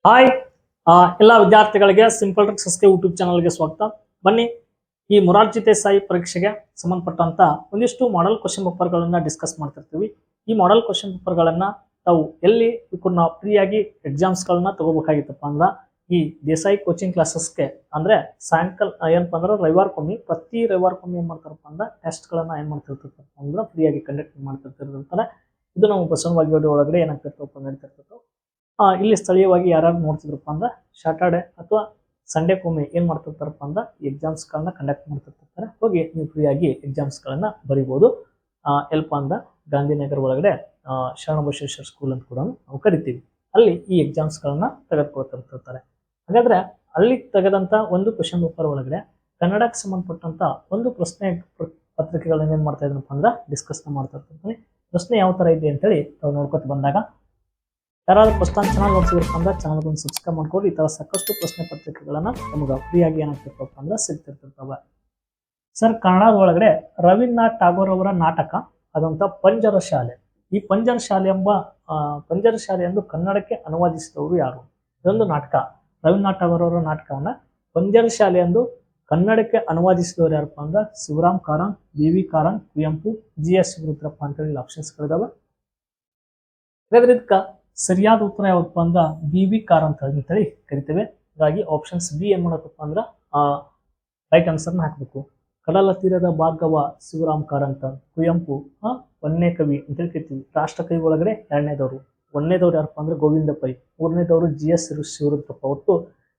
Hi ಎಲ್ಲ ವಿದ್ಯಾರ್ಥಿಗಳಿಗೆ simple ಟ್ರಿಕ್ಸ್ಗೆ YouTube ಚಾನಲ್ಗೆ ಸ್ವಾಗತ. ಬನ್ನಿ, ಈ ಮೊರಾರ್ಜಿ ದೇಸಾಯಿ ಪರೀಕ್ಷೆಗೆ ಸಂಬಂಧಪಟ್ಟಂತ ಒಂದಿಷ್ಟು ಮಾಡೆಲ್ ಕ್ವಶನ್ ಪೇಪರ್ಗಳನ್ನ ಡಿಸ್ಕಸ್ ಮಾಡ್ತಿರ್ತೀವಿ. ಈ ಮಾಡೆಲ್ ಕ್ವಶನ್ ಪೇಪರ್ಗಳನ್ನ ತಾವು ಎಲ್ಲಿ ನಾವು ಫ್ರೀಯಾಗಿ ಎಕ್ಸಾಮ್ಸ್ಗಳನ್ನ ತಗೋಬೇಕಾಗಿತ್ತಪ್ಪ ಅಂದ್ರೆ ಈ ದೇಸಾಯಿ ಕೋಚಿಂಗ್ ಕ್ಲಾಸಸ್ಗೆ ಅಂದ್ರೆ ಸಾಯಂಕಾಲ ಏನಪ್ಪ ಅಂದ್ರೆ ರವಿವಾರಕ್ಕೊಮ್ಮೆ ಪ್ರತಿ ರವಿವಾರಕ್ಕೊಮ್ಮೆ ಏನ್ ಮಾಡ್ತಾರಪ್ಪ ಅಂದ್ರೆ ಟೆಸ್ಟ್ಗಳನ್ನ ಏನ್ ಮಾಡ್ತಿರ್ತಾರೆ ಅಂದ್ರೆ ಫ್ರೀಯಾಗಿ ಕಂಡಕ್ಟ್ ಮಾಡ್ತಿರ್ತಾರೆ. ಇದು ನಾವು ಬಸವನವಾಡಿ ಒಳಗಡೆ ಏನಾಗ್ತಿರ್ತಪ್ಪ ನಡೀತಿರ್ತದೆ. ಇಲ್ಲಿ ಸ್ಥಳೀಯವಾಗಿ ಯಾರು ನೋಡ್ತಿದ್ರಪ್ಪ ಅಂದ್ರೆ ಸ್ಯಾಟರ್ಡೆ ಅಥವಾ ಸಂಡೇಕೊಮ್ಮೆ ಏನ್ ಮಾಡ್ತಿರ್ತಾರಪ್ಪ ಅಂದ್ರೆ ಎಕ್ಸಾಮ್ಸ್ಗಳನ್ನ ಕಂಡಕ್ಟ್ ಮಾಡ್ತಿರ್ತಾರೆ. ಹೋಗಿ ನೀವು ಫ್ರೀಯಾಗಿ ಎಕ್ಸಾಮ್ಸ್ಗಳನ್ನ ಬರಿಬೋದು. ಎಲ್ಪ ಅಂದ್ರೆ ಗಾಂಧಿನಗರ ಒಳಗಡೆ ಶರಣಬಸವೇಶ್ವರ ಸ್ಕೂಲ್ ಅಂತ ಕೂಡ ನಾವು ಕರಿತೀವಿ. ಅಲ್ಲಿ ಈ ಎಕ್ಸಾಮ್ಸ್ಗಳನ್ನ ತೆಗೆದುಕೊಳ್ತಿರ್ತಾರೆ. ಹಾಗಾದ್ರೆ ಅಲ್ಲಿ ತೆಗೆದಂತ ಒಂದು ಕ್ವಶನ್ ಪೇಪರ್ ಒಳಗಡೆ ಕನ್ನಡಕ್ಕೆ ಸಂಬಂಧಪಟ್ಟಂತ ಒಂದು ಪ್ರಶ್ನೆ ಪತ್ರಿಕೆಗಳನ್ನ ಏನ್ ಮಾಡ್ತಾ ಇದ್ರಪ್ಪ ಅಂದ್ರೆ ಡಿಸ್ಕಸ್ ಮಾಡ್ತಾ ಇರ್ತೀನಿ. ಪ್ರಶ್ನೆ ಯಾವ ತರ ಇದೆ ಅಂತೇಳಿ ನಾವು ನೋಡ್ಕೊತ ಬಂದಾಗ ಯಾರಾದ್ರೂ ಫಸ್ಟ್ ಟೈಮ್ ಚಾನಲ್ ನೋಡ್ತಿದ್ರಪ್ಪ ಅಂದ್ರೆ ಚಾನಲ್ ಒಂದು ಸಬ್ಸ್ಕ್ರೈಬ್ ಮಾಡ್ಕೊಂಡು ಈ ತರ ಸಾಕಷ್ಟು ಪ್ರಶ್ನೆ ಪತ್ರಿಕೆಗಳನ್ನ ನಮಗೆ ಫ್ರೀಯಾಗಿ ಏನಾಗ್ತಿರ್ತಪ್ಪ ಅಂದ್ರೆ ಸಿಗ್ತಿರ್ತವೆ. ಸರ್, ಕನ್ನಡದ ಒಳಗಡೆ ರವೀಂದ್ರನಾಥ್ ಟಾಗೋರ್ ಅವರ ನಾಟಕ ಅದಂತ ಪಂಜರ ಶಾಲೆ. ಈ ಪಂಜರ ಶಾಲೆ ಎಂಬ ಪಂಜರ ಶಾಲೆ ಎಂದು ಕನ್ನಡಕ್ಕೆ ಅನುವಾದಿಸಿದವರು ಯಾರು? ಇದೊಂದು ನಾಟಕ. ರವೀಂದ್ರನಾಥ್ ಟಾಗೋರ್ ಅವರ ನಾಟಕವನ್ನ ಪಂಜರ ಶಾಲೆ ಎಂದು ಕನ್ನಡಕ್ಕೆ ಅನುವಾದಿಸಿದವರು ಯಾರಪ್ಪ ಅಂದ್ರೆ ಶಿವರಾಮ್ ಕಾರಂತ್, ಬಿ.ವಿ. ಕಾರಂತ್, ಕುವೆಂಪು, ಜಿ.ಎಸ್. ಶಿವರುದ್ರಪ್ಪ ಅಂತೇಳಿ ಆಪ್ಷನ್ಸ್ಗಳಿದಾವೆ. ಇದಕ್ಕ ಸರಿಯಾದ ಉತ್ತರ ಯಾವತ್ತಪ್ಪ ಅಂದ್ರ ಬಿ.ವಿ. ಕಾರಂತ್ ಅಂತೇಳಿ ಕರಿತೇವೆ. ಹಾಗಾಗಿ ಆಪ್ಷನ್ಸ್ ಬಿ ಏನ್ ಮಾಡಬೇಕಪ್ಪ ಅಂದ್ರ ರೈಟ್ ಆನ್ಸರ್ನ ಹಾಕ್ಬೇಕು. ಕಡಲ ತೀರದ ಭಾರ್ಗವ ಶಿವರಾಮ್ ಕಾರಂತ್, ಕುವೆಂಪು ಒಂದನೇ ಕವಿ ಅಂತೇಳಿ ಕರಿತೀವಿ. ರಾಷ್ಟ್ರಕವಿ ಒಳಗಡೆ ಎರಡನೇದವರು. ಒಂದನೇದವ್ರು ಯಾರಪ್ಪ ಅಂದ್ರೆ ಗೋವಿಂದ ಪೈ, ಮೂರನೇದವರು ಜಿ.ಎಸ್. ಶಿವರುದ್ರಪ್ಪ. ಒಟ್ಟು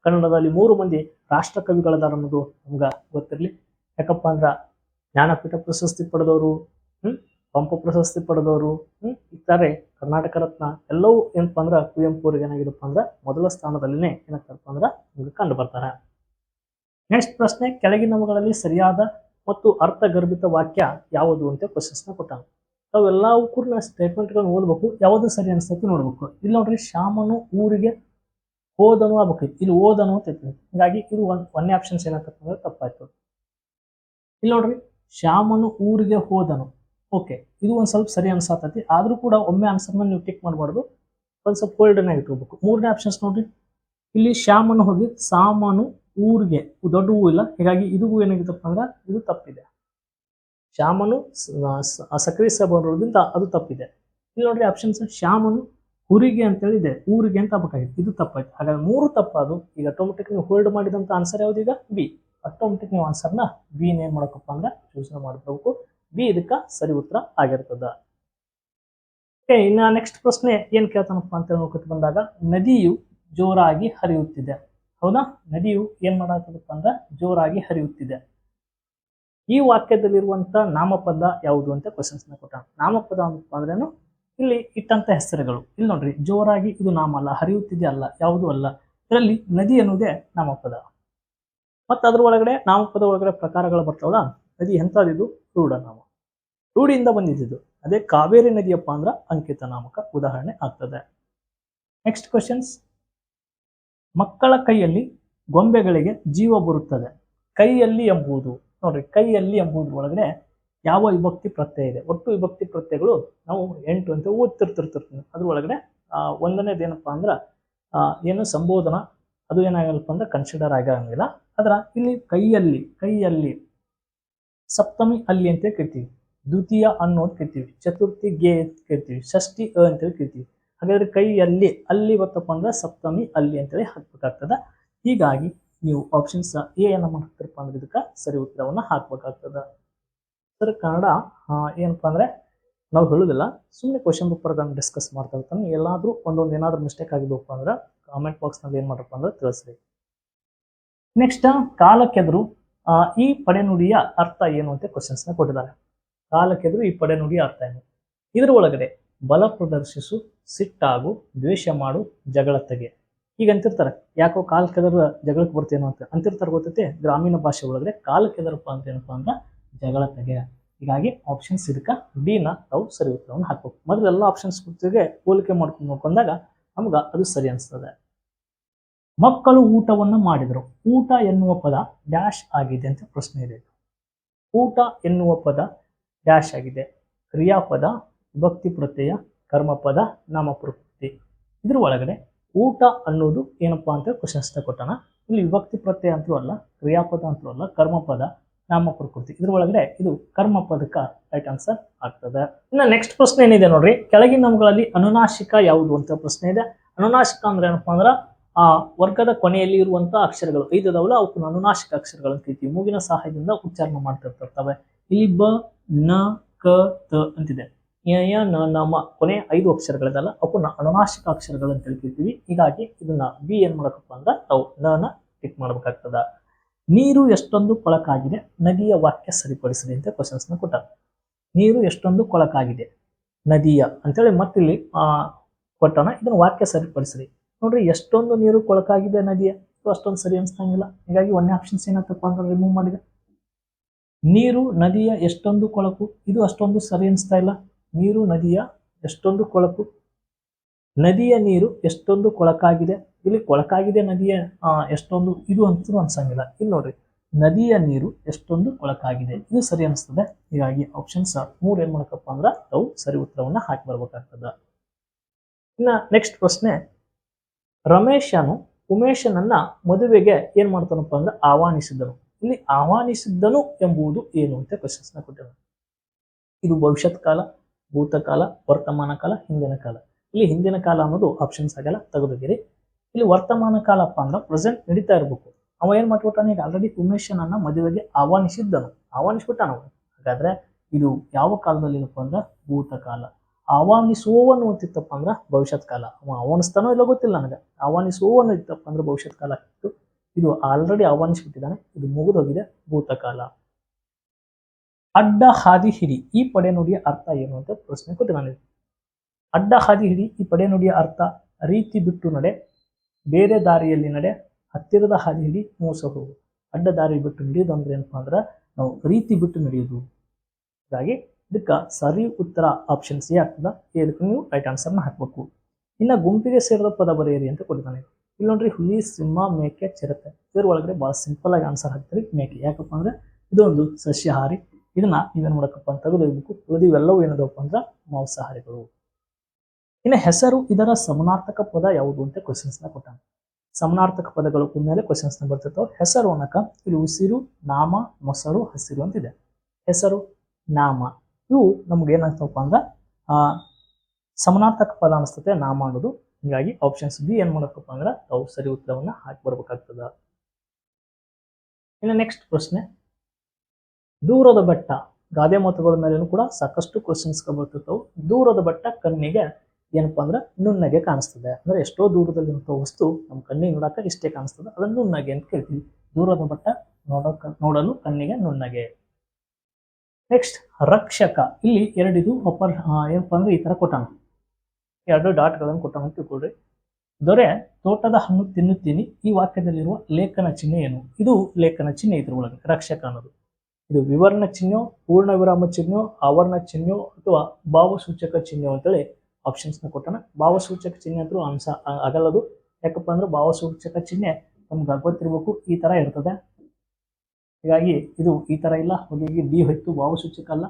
ಕನ್ನಡದಲ್ಲಿ 3 ಮಂದಿ ರಾಷ್ಟ್ರ ಕವಿಗಳದಾರ ಅನ್ನೋದು ನಮ್ಗ ಗೊತ್ತಿರ್ಲಿ. ಯಾಕಪ್ಪ ಅಂದ್ರ ಜ್ಞಾನಪೀಠ ಪ್ರಶಸ್ತಿ ಪಡೆದವರು, ಪಂಪ ಪ್ರಶಸ್ತಿ ಪಡೆದವರು, ಇದ್ದಾರೆ ಕರ್ನಾಟಕ ರತ್ನ ಎಲ್ಲವೂ ಏನಪ್ಪಾ ಅಂದ್ರ ಕುವೆಂಪು ಅವ್ರಿಗೆ ಏನಾಗಿದಪ್ಪ ಅಂದ್ರ ಮೊದಲ ಸ್ಥಾನದಲ್ಲಿನೇ ಏನಾಗ್ತಾರಪ್ಪ ಅಂದ್ರ ನಿಮ್ಗೆ ಕಂಡು ಬರ್ತಾರೆ. ನೆಕ್ಸ್ಟ್ ಪ್ರಶ್ನೆ, ಕೆಳಗಿನವುಗಳಲ್ಲಿ ಸರಿಯಾದ ಮತ್ತು ಅರ್ಥಗರ್ಭಿತ ವಾಕ್ಯ ಯಾವುದು ಅಂತ ಕ್ವಶನ್ಸ್ನ ಕೊಟ್ಟಾನ. ತಾವೆಲ್ಲವೂ ಕೂಡ ಸ್ಟೇಟ್ಮೆಂಟ್ಗಳನ್ನ ಓದ್ಬೇಕು, ಯಾವುದು ಸರಿ ಅನ್ಸ್ತೈತಿ ನೋಡ್ಬೇಕು. ಇಲ್ಲಿ ನೋಡ್ರಿ, ಶ್ಯಾಮನು ಊರಿಗೆ ಹೋದನು ಆಗ್ಬೇಕೈತಿ, ಇಲ್ಲಿ ಓದನು ಅಂತ ಐತಿ. ಹೀಗಾಗಿ ಇದು ಒಂದೇ ಆಪ್ಷನ್ಸ್ ಏನಾಗ್ತಪ್ಪ ಅಂದ್ರೆ ತಪ್ಪಾಯ್ತು. ಇಲ್ಲಿ ನೋಡ್ರಿ, ಶ್ಯಾಮನು ಊರಿಗೆ ಹೋದನು. ಓಕೆ, ಇದು ಒಂದ್ ಸ್ವಲ್ಪ ಸರಿ ಅನ್ಸತೈತಿ. ಆದ್ರೂ ಕೂಡ ಒಮ್ಮೆ ಆನ್ಸರ್ನ ನೀವು ಟಿಕ್ ಮಾಡಬಾರ್ದು, ಒಂದ್ ಸ್ವಲ್ಪ ಹೋಲ್ಡನ್ ಆಗಿ ಇಟ್ಕೋಬೇಕು. ಮೂರನೇ ಆಪ್ಷನ್ಸ್ ನೋಡ್ರಿ, ಇಲ್ಲಿ ಶ್ಯಾಮನು ಹೋಗಿ ಸಾಮನು ಊರಿಗೆ, ದೊಡ್ಡ ಹೂ ಇಲ್ಲ, ಹೀಗಾಗಿ ಇದು ಏನಾಗಿತ್ತಪ್ಪ ಅಂದ್ರೆ ಇದು ತಪ್ಪಿದೆ. ಶ್ಯಾಮನು ಸಕ್ರಿಯ ಬರೋದ್ರಿಂದ ಅದು ತಪ್ಪಿದೆ. ಇಲ್ಲಿ ನೋಡ್ರಿ ಆಪ್ಷನ್ಸ್, ಶ್ಯಾಮನು ಹುರಿಗೆ ಅಂತೇಳಿ ಇದೆ, ಊರಿಗೆ ಅಂತ ಆಗ್ಬೇಕಾಗಿತ್ತು, ಇದು ತಪ್ಪಾಯ್ತು. ಹಾಗಾಗಿ 3 ತಪ್ಪದು. ಈಗ ಆಟೋಮೆಟಿಕ್ ನೀವು ಹೋಲ್ಡ್ ಮಾಡಿದಂತ ಆನ್ಸರ್ ಯಾವ್ದು? ಈಗ ಬಿ. ಆಟೋಮೆಟಿಕ್ ನೀವು ಆನ್ಸರ್ನ ಬಿ ಏನ್ ಮಾಡಬೇಕಪ್ಪ ಅಂದ್ರೆ ಚೂಸ್ನ ಮಾಡ್ಬೇಕು. ಬಿ ಇದಕ್ಕ ಸರಿ ಉತ್ತರ ಆಗಿರ್ತದ. ಇನ್ನ ನೆಕ್ಸ್ಟ್ ಪ್ರಶ್ನೆ ಏನ್ ಕೇಳ್ತಾನಪ್ಪ ಅಂತ ನೋಡ್ಕೊತ ಬಂದಾಗ, ನದಿಯು ಜೋರಾಗಿ ಹರಿಯುತ್ತಿದೆ. ಹೌದಾ, ನದಿಯು ಏನ್ ಮಾಡತ್ತದಪ್ಪ ಅಂದ್ರೆ ಜೋರಾಗಿ ಹರಿಯುತ್ತಿದೆ. ಈ ವಾಕ್ಯದಲ್ಲಿರುವಂತ ನಾಮಪದ ಯಾವುದು ಅಂತ ಕ್ವಶನ್ಸ್ನ ಕೊಟ್ಟಾನ. ನಾಮಪದ ಅಂತ ಅಂದ್ರೇನು? ಇಲ್ಲಿ ಇಟ್ಟಂತ ಹೆಸರುಗಳು. ಇಲ್ಲಿ ನೋಡ್ರಿ, ಜೋರಾಗಿ ಇದು ನಾಮ ಅಲ್ಲ, ಹರಿಯುತ್ತಿದೆ ಅಲ್ಲ, ಯಾವುದು ಅಲ್ಲ. ಇದರಲ್ಲಿ ನದಿ ಅನ್ನೋದೇ ನಾಮಪದ. ಮತ್ತ ಅದ್ರ ಒಳಗಡೆ ನಾಮಪದ ಒಳಗಡೆ ಪ್ರಕಾರಗಳು ಬರ್ತಾವಲ್ಲ, ನದಿ ಎಂತದಿದು? ರೂಢನಾಮ, ರೂಢಿಯಿಂದ ಬಂದಿದ್ದು. ಅದೇ ಕಾವೇರಿ ನದಿಯಪ್ಪ ಅಂದ್ರ ಅಂಕಿತ ನಾಮಕ ಉದಾಹರಣೆ ಆಗ್ತದೆ. ನೆಕ್ಸ್ಟ್ ಕ್ವಶನ್ಸ್, ಮಕ್ಕಳ ಕೈಯಲ್ಲಿ ಗೊಂಬೆಗಳಿಗೆ ಜೀವ ಬರುತ್ತದೆ. ಕೈಯಲ್ಲಿ ಎಂಬುದು ನೋಡ್ರಿ, ಕೈಯಲ್ಲಿ ಎಂಬುದ್ರ ಒಳಗಡೆ ಯಾವ ವಿಭಕ್ತಿ ಪ್ರತ್ಯಯ ಇದೆ? ಒಟ್ಟು ವಿಭಕ್ತಿ ಪ್ರತ್ಯಯಗಳು ನಾವು 8 ಅಂತ ಓದ್ತಿರ್ತಿರ್ತೀವಿ. ಅದ್ರ ಒಳಗಡೆ ಒಂದನೇದು ಏನಪ್ಪಾ ಅಂದ್ರ ಏನು ಸಂಬೋಧನ, ಅದು ಏನಾಗಲ್ಲಪ್ಪ ಅಂದ್ರೆ ಕನ್ಸಿಡರ್ ಆಗಂಗಿಲ್ಲ. ಆದ್ರ ಇಲ್ಲಿ ಕೈಯಲ್ಲಿ, ಕೈಯಲ್ಲಿ ಸಪ್ತಮಿ ಅಲ್ಲಿ ಅಂತ ಕರಿತೀವಿ, ದ್ವಿತೀಯ ಅನ್ನೋದು ಕರಿತೀವಿ, ಚತುರ್ಥಿ ಗೆ ಅಂತ ಕರಿತೀವಿ, ಷಷ್ಠಿ ಅಂತೇಳಿ ಕರಿತೀವಿ. ಹಾಗಾದ್ರೆ ಕೈಯಲ್ಲಿ ಅಲ್ಲಿ ಬತ್ತಪ್ಪ ಅಂದ್ರೆ ಸಪ್ತಮಿ ಅಲ್ಲಿ ಅಂತೇಳಿ ಹಾಕ್ಬೇಕಾಗ್ತದ. ಹೀಗಾಗಿ ನೀವು ಆಪ್ಷನ್ಸ್ ಎ ಏನ ಮಾಡ್ತಿರಪ್ಪ ಅಂದ್ರೆ ಇದಕ್ಕ ಸರಿ ಉತ್ತರವನ್ನ ಹಾಕ್ಬೇಕಾಗ್ತದ. ಸರ್, ಕನ್ನಡ ಏನಪ್ಪಾ ಅಂದ್ರೆ ನಾವು ಹೇಳುದಿಲ್ಲ, ಸುಮ್ಮನೆ ಕ್ವಶನ್ ಪೇಪರ್ಗಳನ್ನ ಡಿಸ್ಕಸ್ ಮಾಡ್ತಾ ಇರ್ತಾನೆ. ಎಲ್ಲಾದ್ರೂ ಒಂದೊಂದು ಏನಾದ್ರೂ ಮಿಸ್ಟೇಕ್ ಆಗಿದಪ್ಪ ಅಂದ್ರೆ ಕಾಮೆಂಟ್ ಬಾಕ್ಸ್ ನಲ್ಲಿ ಏನ್ ಮಾಡ್ರಪ್ಪ ಅಂದ್ರೆ ತಿಳಿಸ್ರಿ. ನೆಕ್ಸ್ಟ್, ಕಾಲಕ್ಕೆದುರು ಈ ಪಡೆನುಡಿಯ ಅರ್ಥ ಏನು ಅಂತ ಕ್ವಶನ್ಸ್ನ ಕೊಟ್ಟಿದ್ದಾರೆ. ಕಾಲಕ್ಕೆದುರು ಈ ಪಡೆನುಡಿಯ ಅರ್ಥ ಏನು? ಇದ್ರ ಒಳಗಡೆ ಬಲ ಪ್ರದರ್ಶಿಸು, ಸಿಟ್ಟಾಗು, ದ್ವೇಷ ಮಾಡು, ಜಗಳ ತೆಗೆ. ಈಗ ಅಂತಿರ್ತಾರೆ, ಯಾಕೋ ಕಾಲಕ್ಕೆದರ ಜಗಳಕ್ಕೆ ಬರ್ತೇನೋ ಅಂತ ಅಂತಿರ್ತಾರೆ. ಗೊತ್ತೈತೆ, ಗ್ರಾಮೀಣ ಭಾಷೆ ಒಳಗಡೆ ಕಾಲಕ್ಕೆದರಪ್ಪ ಅಂತ ಏನಪ್ಪಾ ಅಂದ್ರೆ ಜಗಳ ತೆಗೆ. ಹೀಗಾಗಿ ಆಪ್ಷನ್ಸ್ ಇದಕ್ಕ ಡಿ ನ ನಾವು ಸರಿ ಉತ್ತರವನ್ನು ಹಾಕ್ಬೇಕು. ಮೊದಲು ಎಲ್ಲ ಆಪ್ಷನ್ಸ್ ಜೊತೆಗೆ ಹೋಲಿಕೆ ಮಾಡ್ಕೊಂಡು ನೋಡ್ಕೊಂಡಾಗ ನಮ್ಗ ಅದು ಸರಿ ಅನಿಸ್ತದೆ. ಮಕ್ಕಳು ಊಟವನ್ನು ಮಾಡಿದರು. ಊಟ ಎನ್ನುವ ಪದ ಡ್ಯಾಶ್ ಆಗಿದೆ ಅಂತ ಪ್ರಶ್ನೆ ಇದೆ. ಊಟ ಎನ್ನುವ ಪದ ಡ್ಯಾಶ್ ಆಗಿದೆ. ಕ್ರಿಯಾಪದ, ವಿಭಕ್ತಿ ಪ್ರತ್ಯಯ, ಕರ್ಮಪದ, ನಾಮಪ್ರಕೃತಿ. ಇದ್ರ ಒಳಗಡೆ ಊಟ ಅನ್ನೋದು ಏನಪ್ಪಾ ಅಂತ ಕ್ವಶನ್ಸ್ ಕೊಟ್ಟಾನ. ಇಲ್ಲಿ ವಿಭಕ್ತಿ ಪ್ರತ್ಯಯ ಅಂತೂ ಅಲ್ಲ, ಕ್ರಿಯಾಪದ ಅಂತೂ ಅಲ್ಲ, ಕರ್ಮಪದ, ನಾಮ ಪ್ರಕೃತಿ. ಇದ್ರ ಒಳಗಡೆ ಇದು ಕರ್ಮಪದಕ ರೈಟ್ ಆನ್ಸರ್ ಆಗ್ತದೆ. ಇನ್ನು ನೆಕ್ಸ್ಟ್ ಪ್ರಶ್ನೆ ಏನಿದೆ ನೋಡ್ರಿ, ಕೆಳಗಿನ ನಮ್ಗಳಲ್ಲಿ ಅನುನಾಸಿಕ ಯಾವುದು ಅಂತ ಪ್ರಶ್ನೆ ಇದೆ. ಅನುನಾಸಿಕ ಅಂದ್ರೆ ಏನಪ್ಪಾ ಅಂದ್ರ ಆ ವರ್ಗದ ಕೊನೆಯಲ್ಲಿ ಇರುವಂತಹ ಅಕ್ಷರಗಳು 5 ಅದಾವಲ್ಲ, ಅವಕ್ಕೆ ಅನುನಾಸಿಕ ಅಕ್ಷರಗಳು ಅಂತ ಕರಿತೀವಿ. ಮೂಗಿನ ಸಹಾಯದಿಂದ ಉಚ್ಚಾರಣೆ ಮಾಡ್ತಿರ್ತವೆ. ಇಲ್ಲಿ ಬ, ನ, ಕ, ತ ಅಂತಿದೆ. ಯ, ನ, ನ, ಮ ಕೊನೆ 5 ಅಕ್ಷರಗಳಿದಲ್ಲ, ಅವನ್ನ ಅನುನಾಸಿಕ ಅಕ್ಷರಗಳು ಅಂತ ಕರಿತೀವಿ. ಹೀಗಾಗಿ ಇದನ್ನ ಬಿ ಏನ್ ಮಾಡಬೇಕಪ್ಪ ಅಂದ್ರೆ ನಾವು ನ ಟಿಕ್ ಮಾಡ್ಬೇಕಾಗ್ತದ. ನೀರು ಎಷ್ಟೊಂದು ಕೊಳಕಾಗಿದೆ, ನದಿಯ ವಾಕ್ಯ ಸರಿಪಡಿಸಿದೆ ಅಂತ ಕ್ವಶನ್ಸ್ ನ ಕೊಟ್ಟ. ನೀರು ಎಷ್ಟೊಂದು ಕೊಳಕಾಗಿದೆ ನದಿಯ ಅಂತೇಳಿ ಮತ್ತಿಲ್ಲಿ ಕೊಟ್ಟಣ. ಇದನ್ನ ವಾಕ್ಯ ಸರಿಪಡಿಸ್ರಿ. ನೋಡ್ರಿ, ಎಷ್ಟೊಂದು ನೀರು ಕೊಳಕಾಗಿದೆ ನದಿಯ, ಅಷ್ಟೊಂದು ಸರಿ ಅನ್ಸ್ತಂಗಿಲ್ಲ. ಹೀಗಾಗಿ ಒಂದೇ ಆಪ್ಷನ್ಸ್ ಏನಂತಪ್ಪ ಅಂದ್ರೆ ರಿಮೂವ್ ಮಾಡಿದೆ. ನೀರು ನದಿಯ ಎಷ್ಟೊಂದು ಕೊಳಕು, ಇದು ಅಷ್ಟೊಂದು ಸರಿ ಅನಿಸ್ತಾ ಇಲ್ಲ. ನೀರು ನದಿಯ ಎಷ್ಟೊಂದು ಕೊಳಕು, ನದಿಯ ನೀರು ಎಷ್ಟೊಂದು ಕೊಳಕಾಗಿದೆ. ಇಲ್ಲಿ ಕೊಳಕಾಗಿದೆ ನದಿಯ ಎಷ್ಟೊಂದು, ಇದು ಅಂತೂ ಅನ್ಸಂಗಿಲ್ಲ. ಇಲ್ಲಿ ನೋಡ್ರಿ, ನದಿಯ ನೀರು ಎಷ್ಟೊಂದು ಕೊಳಕಾಗಿದೆ, ಇದು ಸರಿ ಅನಿಸ್ತದೆ. ಹೀಗಾಗಿ ಆಪ್ಷನ್ಸ್ 3 ಏನ್ ಮಾಡಕಪ್ಪ ಅಂದ್ರ ನಾವು ಸರಿ ಉತ್ತರವನ್ನ ಹಾಕಿ ಬರ್ಬೇಕಾಗ್ತದ. ಇನ್ನ ನೆಕ್ಸ್ಟ್ ಪ್ರಶ್ನೆ, ರಮೇಶನು ಉಮೇಶನನ್ನ ಮದುವೆಗೆ ಏನ್ ಮಾಡ್ತಾನಪ್ಪ ಅಂದ್ರೆ ಆಹ್ವಾನಿಸಿದನು. ಇಲ್ಲಿ ಆಹ್ವಾನಿಸಿದ್ದನು ಎಂಬುದು ಏನು ಅಂತ ಕ್ವಶನ್ಸ್ ನ ಕೊಟ್ಟಿದ್ದಾರೆ. ಇದು ಭವಿಷ್ಯತ್ ಕಾಲ, ಭೂತಕಾಲ, ವರ್ತಮಾನ ಕಾಲ, ಹಿಂದಿನ ಕಾಲ. ಇಲ್ಲಿ ಹಿಂದಿನ ಕಾಲ ಅನ್ನೋದು ಆಪ್ಷನ್ಸ್ ಆಗಲ್ಲ, ತೆಗೆದುಗಿರಿ. ಇಲ್ಲಿ ವರ್ತಮಾನ ಕಾಲಪ್ಪ ಅಂದ್ರೆ ಪ್ರೆಸೆಂಟ್ ನಡೀತಾ ಇರ್ಬೇಕು. ಅವ ಏನ್ ಮಾಡ್ಬಿಟ್ಟಾನ, ಈಗ ಆಲ್ರೆಡಿ ಉಮೇಶನನ್ನ ಮದುವೆಗೆ ಆಹ್ವಾನಿಸಿದ್ದನು, ಆಹ್ವಾನಿಸ್ಬಿಟ್ಟಾನ. ಹಾಗಾದ್ರೆ ಇದು ಯಾವ ಕಾಲದಲ್ಲಿ ಇರಪ್ಪ ಅಂದ್ರೆ ಭೂತಕಾಲ. ಆಹ್ವಾನಿಸುವವನು ಅಂತಿತ್ತಪ್ಪ ಅಂದ್ರೆ ಭವಿಷ್ಯತ್ ಕಾಲ. ಅವ ಆಹ್ವಾನಿಸ್ತಾನೋ ಇಲ್ಲ ಗೊತ್ತಿಲ್ಲ ನನಗೆ. ಆಹ್ವಾನಿಸುವವನು ಇತ್ತಪ್ಪ ಅಂದ್ರೆ ಭವಿಷ್ಯತ್ ಕಾಲ ಇತ್ತು. ಇದು ಆಲ್ರೆಡಿ ಆಹ್ವಾನಿಸ್ಬಿಟ್ಟಿದ್ದಾನೆ, ಇದು ಮುಗಿದೋಗಿದೆ, ಭೂತಕಾಲ. ಅಡ್ಡ ಹಾದಿ ಹಿಡಿ ಈ ಪಡೆ ನುಡಿಯ ಅರ್ಥ ಏನು ಅಂತ ಪ್ರಶ್ನೆ ಕೊಟ್ಟಿದ್ದಾನೆ. ಅಡ್ಡ ಹಾದಿ ಹಿಡಿ ಈ ಪಡೆ ನುಡಿಯ ಅರ್ಥ ರೀತಿ ಬಿಟ್ಟು ನಡೆ, ಬೇರೆ ದಾರಿಯಲ್ಲಿ ನಡೆ, ಹತ್ತಿರದ ಹಾದಿ ಹಿಡಿ, ಮೋಸ ಹೋಗು. ಅಡ್ಡ ದಾರಿ ಬಿಟ್ಟು ನಡೆಯೋದು ಅಂದ್ರೆ ಏನಪ್ಪಾ ಅಂದ್ರೆ ನಾವು ರೀತಿ ಬಿಟ್ಟು ನಡೆಯೋದು. ಹಾಗಾಗಿ ಇದಕ್ಕ ಸರಿ ಉತ್ತರ ಆಪ್ಷನ್ ಸಿ ಆಗ್ತದ. ಇದಕ್ಕೆ ನೀವು ರೈಟ್ ಆನ್ಸರ್ನ ಹಾಕ್ಬೇಕು. ಇನ್ನ ಗುಂಪಿಗೆ ಸೇರಿದ ಪದ ಬರೆಯಿರಿ ಅಂತ ಕೊಟ್ಟಿದ್ದಾನೆ. ಇಲ್ಲಿ ನೋಡ್ರಿ, ಹುಲಿ, ಸಿಂಹ, ಮೇಕೆ, ಚಿರತೆ. ಇದ್ರ ಒಳಗಡೆ ಬಹಳ ಸಿಂಪಲ್ ಆಗಿ ಆನ್ಸರ್ ಹಾಕ್ತೀರಿ ಮೇಕೆ. ಯಾಕಪ್ಪ ಅಂದ್ರೆ ಇದೊಂದು ಸಸ್ಯಾಹಾರಿ. ಇದನ್ನ ನೀವೇನ್ ಮಾಡಕಪ್ಪ ಅಂತ ತೆಗೆದುಬೇಕು. ಉಳಿದಿವೆಲ್ಲವೂ ಏನದಪ್ಪ ಅಂದ್ರೆ ಮಾಂಸಾಹಾರಿಗಳು. ಇನ್ನು ಹೆಸರು, ಇದರ ಸಮಾನಾರ್ಥಕ ಪದ ಯಾವುದು ಅಂತ ಕ್ವಶನ್ಸ್ ನ ಕೊಟ್ಟಾನೆ. ಸಮಾನಾರ್ಥಕ ಪದಗಳು ಮೇಲೆ ಕ್ವಶನ್ಸ್ ನ ಬರ್ತಿರ್ತಾವ. ಹೆಸರು ಅನ್ನಕ ಇಲ್ಲಿ ಉಸಿರು, ನಾಮ, ಮೊಸರು, ಹಸಿರು ಅಂತಿದೆ. ಹೆಸರು, ನಾಮ ಇವು ನಮ್ಗೆ ಏನಾಗ್ತವಪ್ಪ ಅಂದ್ರೆ ಸಮಾನಾರ್ಥಕ ಪದ ಅನಿಸ್ತತೆ ನಾಮ ಅನ್ನೋದು. ಹೀಗಾಗಿ ಆಪ್ಷನ್ಸ್ ಬಿ ಏನ್ ಮಾಡಬೇಕಪ್ಪ ಅಂದ್ರೆ ನಾವು ಸರಿ ಉತ್ತರವನ್ನ ಹಾಕಿ ಬರ್ಬೇಕಾಗ್ತದ. ಇನ್ನು ನೆಕ್ಸ್ಟ್ ಪ್ರಶ್ನೆ, ದೂರದ ಬೆಟ್ಟ. ಗಾದೆ ಮಾತುಗಳ ಮೇಲೂ ಕೂಡ ಸಾಕಷ್ಟು ಕ್ವಶನ್ಸ್ ಬರ್ತಿರ್ತಾವೆ. ದೂರದ ಬೆಟ್ಟ ಕಣ್ಣಿಗೆ ಏನಪ್ಪಾ ಅಂದ್ರೆ ನುಣ್ಣಗೆ ಕಾಣಿಸ್ತದೆ. ಅಂದ್ರೆ ಎಷ್ಟೋ ದೂರದಲ್ಲಿರುವಂತಹ ವಸ್ತು ನಮ್ಮ ಕಣ್ಣಿಗೆ ನೋಡಕ ಇಷ್ಟೇ ಕಾಣಿಸ್ತದೆ, ಅದನ್ನ ನುಣ್ಣಗೆ ಅಂತ ಕೇಳ್ತೀವಿ. ದೂರದ ಬೆಟ್ಟ ನೋಡಲು ಕಣ್ಣಿಗೆ ನುಣ್ಣಗೆ. ನೆಕ್ಸ್ಟ್ ರಕ್ಷಕ. ಇಲ್ಲಿ ಎರಡಿದು ಏನಪ್ಪಾ ಅಂದ್ರೆ ಈ ತರ ಕೊಟ್ಟಾನ, 2 ಡಾಟ್ಗಳನ್ನು ಕೊಟ್ಟಾನ ಅಂತ ತಿಳ್ಕೊಳ್ರಿ. ದೊರೆ ತೋಟದ ಹಣ್ಣು ತಿನ್ನುತ್ತೀನಿ, ಈ ವಾಕ್ಯದಲ್ಲಿರುವ ಲೇಖನ ಚಿಹ್ನೆ ಏನು? ಇದು ಲೇಖನ ಚಿಹ್ನೆ. ಇದ್ರ ಒಳಗೆ ರಕ್ಷಕ ಅನ್ನೋದು ಇದು ವಿವರ್ಣ ಚಿಹ್ನೆ, ಪೂರ್ಣ ವಿರಾಮ ಚಿಹ್ನೆ, ಆವರಣ ಚಿಹ್ನೆ ಅಥವಾ ಭಾವಸೂಚಕ ಚಿಹ್ನೆ ಅಂತೇಳಿ ಆಪ್ಷನ್ಸ್ ನ ಕೊಟ್ಟಾನ. ಭಾವಸೂಚಕ ಚಿಹ್ನೆ ಅಂತೂ ಅಂಶ ಆಗಲ್ಲದು. ಯಾಕಪ್ಪ ಅಂದ್ರೆ ಭಾವಸೂಚಕ ಚಿಹ್ನೆ ನಮ್ಗೆ ಗೊತ್ತಿರ್ಬೇಕು, ಈ ತರ ಇರ್ತದೆ. ಹೀಗಾಗಿ ಇದು ಈ ತರ ಇಲ್ಲ, ಹೋಗಿ ಡಿ ಹೋಯ್ತು, ಭಾವಸೂಚಕ ಅಲ್ಲ.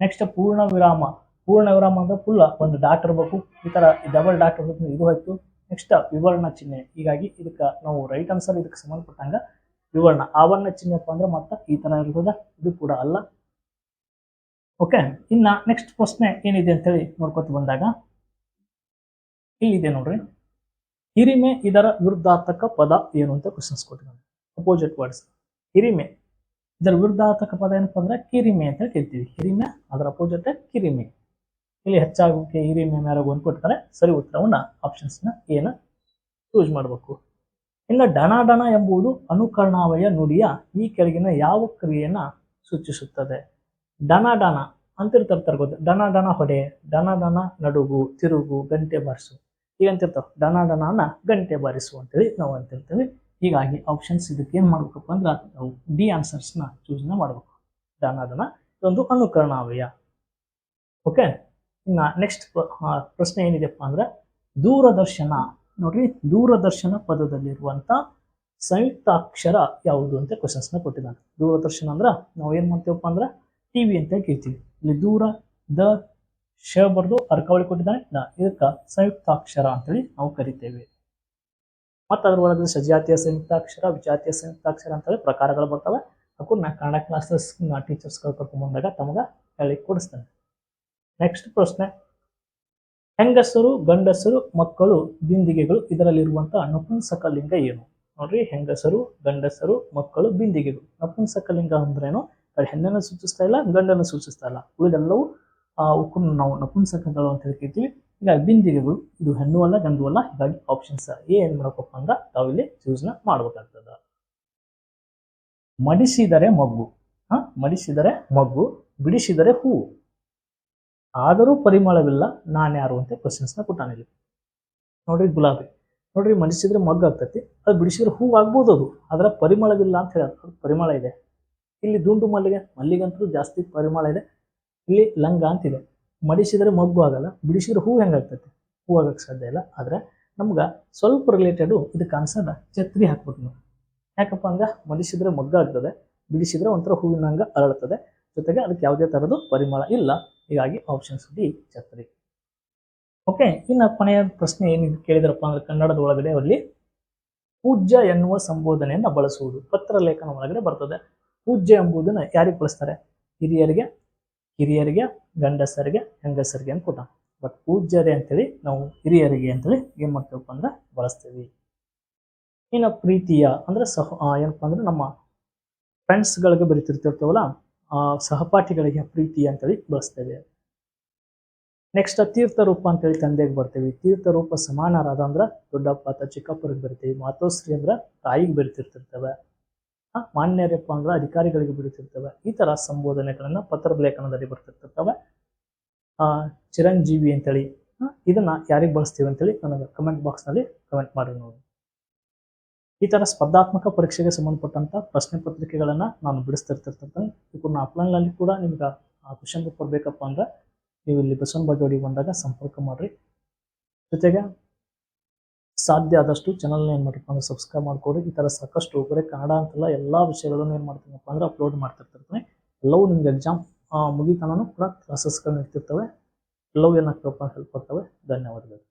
ನೆಕ್ಸ್ಟ್ ಪೂರ್ಣ ವಿರಾಮ. ಪೂರ್ಣ ವಿರಾಮ ಅಂದ್ರೆ ಫುಲ್ ಒಂದು ಡಾಟ್ ಇರಬೇಕು, ಈ ತರ ಡಬಲ್ ಡಾಟ್ ಇರಬೇಕು, ಇದು ಹೋಯ್ತು. ನೆಕ್ಸ್ಟ್ ವಿವರ್ಣ ಚಿಹ್ನೆ. ಹೀಗಾಗಿ ಇದಕ್ಕೆ ನಾವು ರೈಟ್ ಆನ್ಸರ್ ಇದಕ್ಕೆ ಸಂಬಂಧಪಟ್ಟಂಗ ವಿವರ್ಣ. ಆವರಣ ಚಿಹ್ನೆಪ್ಪ ಅಂದ್ರೆ ಮತ್ತೆ ಈ ತರ ಇರ್ತದೆ, ಇದು ಕೂಡ ಅಲ್ಲ. ಓಕೆ, ಇನ್ನ ನೆಕ್ಸ್ಟ್ ಪ್ರಶ್ನೆ ಏನಿದೆ ಅಂತೇಳಿ ನೋಡ್ಕೊತ ಬಂದಾಗ ಇಲ್ಲಿದೆ ನೋಡ್ರಿ, ಹಿರಿಮೆ ಇದರ ವಿರುದ್ಧಾರ್ಥಕ ಪದ ಏನು ಅಂತ ಕ್ವಶನ್ಸ್ ಕೊಟ್ಟಿದ್ದಾನೆ. Opposite words. ಹಿರಿಮೆ ಇದರ ವಿರುದ್ಧಾರ್ಥಕ ಪದ ಏನಪ್ಪ ಅಂದ್ರೆ ಕಿರಿಮೆ ಅಂತ ಹೇಳ್ತೀವಿ. ಹಿರಿಮೆ ಅದರ ಅಪೋಸಿಟ್ ಕಿರಿಮೆ. ಇಲ್ಲಿ ಹೆಚ್ಚಾಗೋಕೆ ಹಿರಿಮೆ ಮೇಲಗು ಅಂತ ಕೊಡ್ತಾರೆ. ಸರಿ ಉತ್ತರವನ್ನ ಆಪ್ಷನ್ಸ್ ನ ಏನ ಚೂಸ್ ಮಾಡಬೇಕು. ಇನ್ನು ಡಣ ಎಂಬುದು ಅನುಕರಣಾವಯ ನುಡಿಯ ಈ ಕೆಳಗಿನ ಯಾವ ಕ್ರಿಯೆಯನ್ನ ಸೂಚಿಸುತ್ತದೆ? ಡಣ ಅಂತಿರ್ತಾರೆ ಗೊತ್ತು. ಡಣ ಹೊಡೆ, ಡಣ ನಡುಗು, ತಿರುಗು, ಗಂಟೆ ಬಾರಿಸು, ಈಗ ಅಂತಿರ್ತಾವ. ಡಣ ಗಂಟೆ ಬಾರಿಸು ಅಂತೇಳಿ ನಾವು ಅಂತಿರ್ತೀವಿ. ಹೀಗಾಗಿ ಆಪ್ಷನ್ಸ್ ಇದಕ್ಕೆ ಏನ್ ಮಾಡ್ಬೇಕಪ್ಪ ಅಂದ್ರೆ ನಾವು ಡಿ ಆನ್ಸರ್ಸ್ ನ ಚೂಸ್ ಮಾಡ್ಬೇಕು. ಡಣ ಇದೊಂದು ಅನುಕರಣಾವಯ. ಓಕೆ, ಇನ್ನ ನೆಕ್ಸ್ಟ್ ಪ್ರಶ್ನೆ ಏನಿದೆಪ್ಪ ಅಂದ್ರೆ ದೂರದರ್ಶನ. ನೋಡ್ರಿ, ದೂರದರ್ಶನ ಪದದಲ್ಲಿರುವಂತ ಸಂಯುಕ್ತಾಕ್ಷರ ಯಾವುದು ಅಂತ ಕ್ವಶನ್ಸ್ ನ ಕೊಟ್ಟಿದ್ದಾನೆ. ದೂರದರ್ಶನ ಅಂದ್ರ ನಾವು ಏನ್ ಮಾಡ್ತೀವಪ್ಪ ಅಂದ್ರೆ ಟಿವಿ ಅಂತ ಕೇಳ್ತೀವಿ. ಇಲ್ಲಿ ದೂರ ದ ಶ ಬರ್ದು ಅರ್ಕವಳಿ ಕೊಟ್ಟಿದ್ದಾನೆ. ಇದಕ್ಕ ಸಂಯುಕ್ತಾಕ್ಷರ ಅಂತೇಳಿ ನಾವು ಕರಿತೇವೆ. ಮತ್ತು ಅದ್ರ ಒಳಗೆ ಸಜಾತಿಯ ಸಂಯುಕ್ತಾಕ್ಷರ ವಿಜಾತಿಯ ಸಂಯುಕ್ತಾಕ್ಷರ ಅಂತೇಳಿ ಪ್ರಕಾರಗಳು ಬರ್ತವೆ. ಅದಕ್ಕೂ ನಾ ಕನ್ನಡ ಕ್ಲಾಸಸ್ ಟೀಚರ್ಸ್ಗಳು ಕರ್ಕೊಂಡ್ಬಂದಾಗ ತಮಗೆ ಹೇಳಿ ಕೊಡಿಸ್ತೇನೆ. ನೆಕ್ಸ್ಟ್ ಪ್ರಶ್ನೆ, ಹೆಂಗಸರು ಗಂಡಸರು ಮಕ್ಕಳು ಬಿಂದಿಗೆಗಳು ಇದರಲ್ಲಿರುವಂತಹ ನಪುಂಸಕ ಲಿಂಗ ಏನು? ನೋಡ್ರಿ, ಹೆಂಗಸರು ಗಂಡಸರು ಮಕ್ಕಳು ಬಿಂದಿಗೆಗಳು. ನಪುಂಸಕ ಲಿಂಗ ಅಂದ್ರೇನು? ಹೆಣ್ಣನ್ನು ಸೂಚಿಸ್ತಾ ಇಲ್ಲ, ಗಂಡನ್ನು ಸೂಚಿಸ್ತಾ ಇಲ್ಲ, ಉಳಿದೆಲ್ಲವೂ ಅವಕ್ಕನ್ನು ನಾವು ನಪುಂಸಕಗಳು ಅಂತ ಹೇಳ್ತೀವಿ. ಈಗ ಬಿಂದಿಗೆಗಳು ಇದು ಹೆಣ್ಣು ಅಲ್ಲ ಗಂಡು ಅಲ್ಲ, ಹೀಗಾಗಿ ಆಪ್ಷನ್ಸ್ ಎ ಏನ್ ಮಾಡಬೇಕಪ್ಪ ಅಂದ್ರೆ ತಾವಿಲ್ಲಿ ಚೂಸ್ನ ಮಾಡ್ಬೇಕಾಗ್ತದ. ಮಡಿಸಿದರೆ ಮಗ್ಗು, ಮಡಿಸಿದರೆ ಮಗ್ಗು, ಬಿಡಿಸಿದರೆ ಹೂವು, ಆದರೂ ಪರಿಮಳವಿಲ್ಲ ನಾನ್ಯಾರು ಅಂತ ಕ್ವಶನ್ಸ್ನ ಕೊಟ್ಟಾನಿಲ್ಲಿ. ನೋಡ್ರಿ, ಗುಲಾಬಿ. ನೋಡ್ರಿ, ಮಡಿಸಿದ್ರೆ ಮಗ್ಗು ಆಗ್ತೈತಿ, ಅದು ಬಿಡಿಸಿದ್ರೆ ಹೂವು ಆಗ್ಬೋದು, ಅದು ಅದರ ಪರಿಮಳವಿಲ್ಲ ಅಂತ ಹೇಳಿ. ಅದು ಪರಿಮಳ ಇದೆ. ಇಲ್ಲಿ ದುಂಡು ಮಲ್ಲಿಗೆ, ಮಲ್ಲಿಗಂತೂ ಜಾಸ್ತಿ ಪರಿಮಳ ಇದೆ. ಇಲ್ಲಿ ಲಂಗ ಅಂತಿದೆ. ಮಡಿಸಿದ್ರೆ ಮಗ್ಗು ಆಗಲ್ಲ, ಬಿಡಿಸಿದ್ರೆ ಹೂ ಹೆಂಗಾಗ್ತೈತಿ? ಹೂ ಆಗಕ್ಕೆ ಸಾಧ್ಯ ಇಲ್ಲ. ಆದ್ರೆ ನಮ್ಗೆ ಸ್ವಲ್ಪ ರಿಲೇಟೆಡು ಇದಕ್ಕೆ ಆನ್ಸರ್ ಛತ್ರಿ ಹಾಕ್ಬೇಕು ನಾವು. ಯಾಕಪ್ಪ ಅಂದ್ರೆ ಮಡಿಸಿದ್ರೆ ಮಗ್ಗು ಆಗ್ತದೆ, ಬಿಡಿಸಿದ್ರೆ ಒಂಥರ ಹೂವಿನಂಗ ಅರಳುತ್ತದೆ, ಜೊತೆಗೆ ಅದಕ್ಕೆ ಯಾವುದೇ ಥರದ್ದು ಪರಿಮಳ ಇಲ್ಲ. ಹೀಗಾಗಿ ಆಪ್ಷನ್ಸ್ ಡಿ ಛತ್ರಿ. ಓಕೆ, ಇನ್ನು ಕೊನೆಯ ಪ್ರಶ್ನೆ ಏನಿದೆ ಕೇಳಿದ್ರಪ್ಪ ಅಂದ್ರೆ ಕನ್ನಡದ ಒಳಗಡೆ ಅಲ್ಲಿ ಪೂಜ್ಯ ಎನ್ನುವ ಸಂಬೋಧನೆಯನ್ನು ಬಳಸುವುದು ಪತ್ರ ಲೇಖನ ಒಳಗಡೆ ಬರ್ತದೆ. ಪೂಜ್ಯ ಎಂಬುದನ್ನ ಯಾರಿಗೆ ಬಳಸ್ತಾರೆ? ಹಿರಿಯರಿಗೆ, ಕಿರಿಯರಿಗೆ, ಗಂಡಸರಿಗೆ, ಹೆಂಗಸರಿಗೆ ಅಂತ ಕೊಟ್ಟ. ಬಟ್ ಪೂಜ್ಯರೇ ಅಂತೇಳಿ ನಾವು ಹಿರಿಯರಿಗೆ ಅಂತೇಳಿ ಏನ್ ಮಾಡ್ತೀವಪ್ಪ ಅಂದ್ರೆ ಬಳಸ್ತೀವಿ. ಇನ್ನು ಪ್ರೀತಿಯ ಅಂದ್ರೆ ಏನಪ್ಪಾ ಅಂದ್ರೆ ನಮ್ಮ ಫ್ರೆಂಡ್ಸ್ಗಳಿಗೆ ಬರೀತಿರ್ತಿರ್ತೇವಲ್ಲ, ಸಹಪಾಠಿಗಳಿಗೆ ಪ್ರೀತಿ ಅಂತೇಳಿ ಬಳಸ್ತೇವೆ. ನೆಕ್ಸ್ಟ್ ತೀರ್ಥ ರೂಪ ಅಂತೇಳಿ ತಂದೆಗೆ ಬರ್ತೀವಿ. ತೀರ್ಥ ರೂಪ ಸಮಾನರಾದ ಅಂದ್ರೆ ದೊಡ್ಡಪ್ಪ ಅಥವಾ ಚಿಕ್ಕಪ್ಪರಿಗೆ ಬರಿತೀವಿ. ಮಾತೋಶ್ರೀ ಅಂದ್ರೆ ತಾಯಿಗೆ ಬರಿತಿರ್ತಿರ್ತೇವೆ. ಮಾನ್ಯರಪ್ಪ ಅಂದ್ರೆ ಅಧಿಕಾರಿಗಳಿಗೆ ಬರೀತಿರ್ತವೆ. ಈ ತರ ಸಂಬೋಧನೆಗಳನ್ನ ಪತ್ರದ ಲೇಖನದಲ್ಲಿ ಬರ್ತಿರ್ತವೆ. ಚಿರಂಜೀವಿ ಅಂತೇಳಿ ಇದನ್ನ ಯಾರಿಗೆ ಬಳಸ್ತೀವಿ ಅಂತೇಳಿ ನನಗೆ ಕಮೆಂಟ್ ಬಾಕ್ಸ್ ನಲ್ಲಿ ಕಮೆಂಟ್ ಮಾಡಿ ನೋಡಿ. ಈ ತರ ಸ್ಪರ್ಧಾತ್ಮಕ ಪರೀಕ್ಷೆಗೆ ಸಂಬಂಧಪಟ್ಟಂತ ಪ್ರಶ್ನೆ ಪತ್ರಿಕೆಗಳನ್ನ ನಾನು ಬಿಡಿಸ್ತಿರ್ತಿರ್ತೇನೆ. ಇವನ್ನ ಅಪ್ಲೈನ್ ನಲ್ಲಿ ಕೂಡ ನಿಮ್ಗೆ ಕ್ವಶನ್ ಪೇಪರ್ ಬೇಕಪ್ಪ ಅಂದ್ರೆ ನೀವು ಇಲ್ಲಿ ಬಸವನ ಬಾಗೇವಾಡಿಗೆ ಬಂದಾಗ ಸಂಪರ್ಕ ಮಾಡ್ರಿ. ಜೊತೆಗೆ ಸಾಧ್ಯ ಆದಷ್ಟು ಚಾನಲ್ನ ಏನು ಮಾಡಿರಪ್ಪ ಅಂದ್ರೆ ಸಬ್ಸ್ಕ್ರೈಬ್ ಮಾಡ್ಕೊಡಿ. ಈ ಥರ ಸಾಕಷ್ಟು ಬರೀ ಕನ್ನಡ ಅಂತಲ್ಲ ಎಲ್ಲ ವಿಷಯಗಳನ್ನು ಏನು ಮಾಡ್ತೀನಪ್ಪ ಅಂದ್ರೆ ಅಪ್ಲೋಡ್ ಮಾಡ್ತಿರ್ತಿರ್ತೀನಿ. ಎಲ್ಲವೂ ನಿಮ್ಗೆ ಎಕ್ಸಾಮ್ ಮುಗಿತಾನೂ ಕೂಡ ಕ್ಲಾಸಸ್ಗಳನ್ನ ಇರ್ತಿರ್ತವೆ. ಎಲ್ಲವೂ ಏನಾಗ್ತವಪ್ಪ ಹೆಲ್ಪ್ ಆಗ್ತವೆ. ಧನ್ಯವಾದಗಳು.